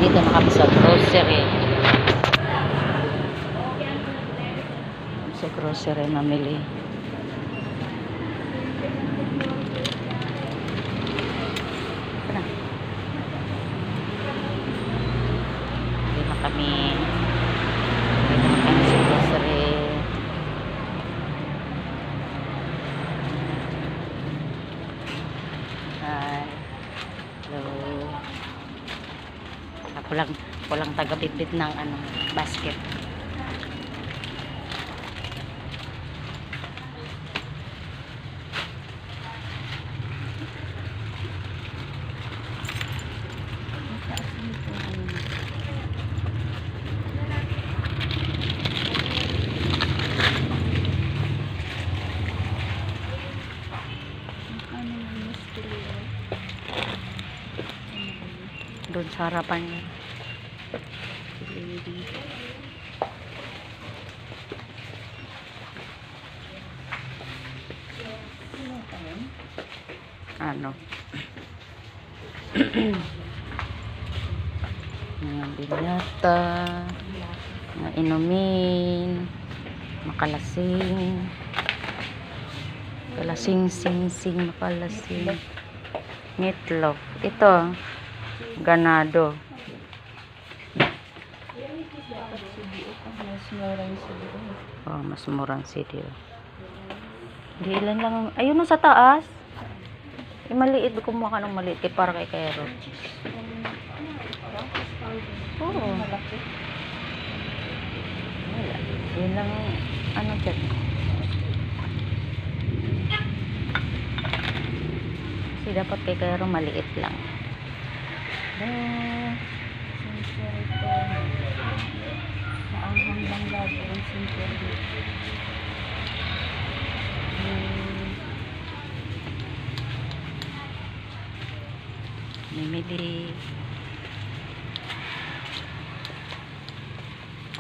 Dito na kami sa grocery. Sa grocery namili. Dito na kami. Dito na kami sa grocery. Hi. Hello. Walang taga-bitbit ng basket. Doon sa harapan niya. Ano? Mga binyata, mga inumin, makalasing, sing, makalasing, meatloaf. Ito, ganado. Oh, mas murang CDO. Di ilan lang. Ayun na sa taas. Maliit. Kumuha ka ng maliit. Para kay Cairo. Oo. Yun lang. Ano dyan? Kasi dapat kay Cairo maliit lang. Maanghang lang lagi ang simple. Mimili.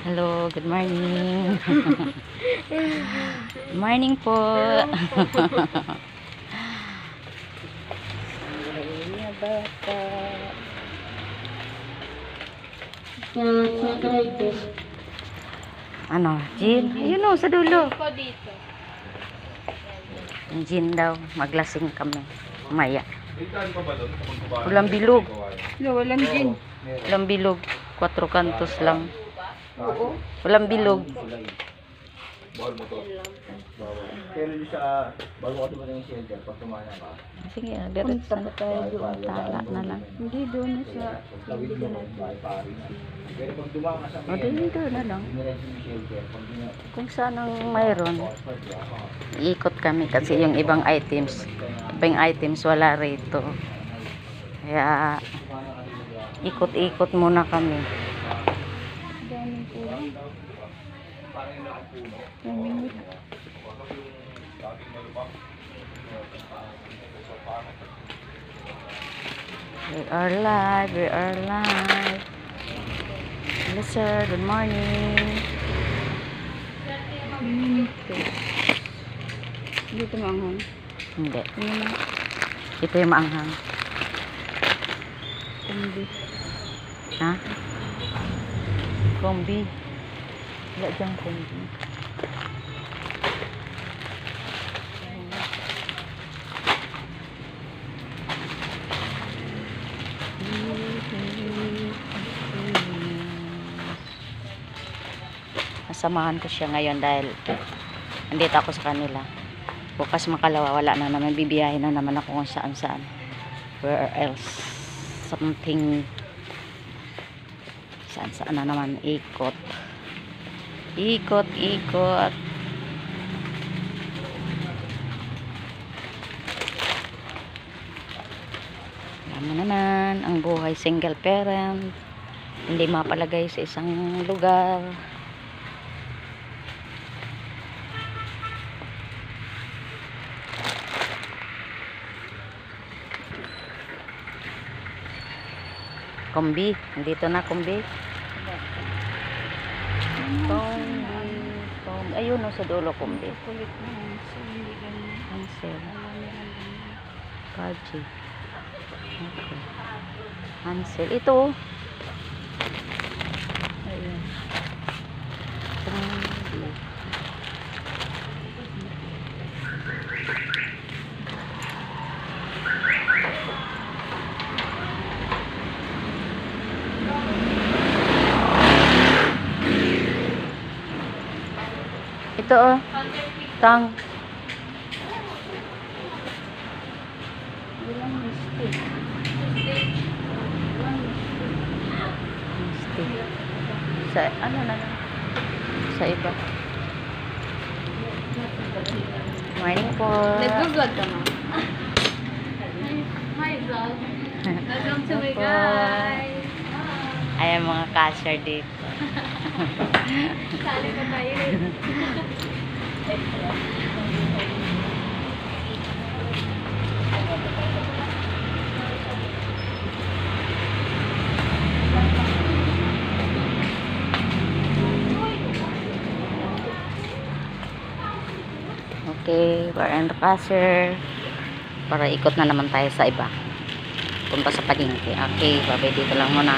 Hello, good morning. Morning po. Bata. Ano, gin? Ayun o, sa dulo. Gin daw. Maglasing kami. Maya. Walang bilog. Walang gin. Walang bilog. 4 kantos lang. Walang bilog. Bawal mo to. Pero yung sa bago ka dumating yung shelter, pag tumana ka. Sige, diretso na tayo doon. Tala na lang. Hindi doon sa Tawid mo, pari na. Pero pag dumama ka sa O, dito na lang. diretso yung shelter, pag Kung saan ang mayroon, iikot kami kasi yung ibang items wala rito. Kaya ikot-ikot muna kami. daming puno. We are live. Hello sir, good morning. Dito maanghang. Hindi. Ito yung maanghang. Kumbi. Ha? Kombi. Wala dyan kombi. Nasamahan ko siya ngayon dahil nandito ako sa kanila. Bukas makalawa, wala na naman, bibiyahin na naman ako kung saan saan. Where else? Something saan na naman. Ikot. Alam mo naman ang buhay single parent, hindi mapalagay sa isang lugar. Kombi, nandito na kombi. Kombi. Ayun o, sa dulo kombi. Kulit na yan. So, hindi ganyan. Hansel. Alam niya lang ganyan. Kaji. Okay. Hansel. Ito. Ayan. Ito oh. Tang. Walang mistake. Sa ano na lang? Sa iba. Morning po. Nag-vlog ka ma? Hi vlog. Welcome to my Opo. guys. Ayan mga cashier dito. Sali pa tayo. Okay, we're in the cashier. Para ikot na naman tayo sa iba. Punta sa palengke. Okay, babay dito lang muna.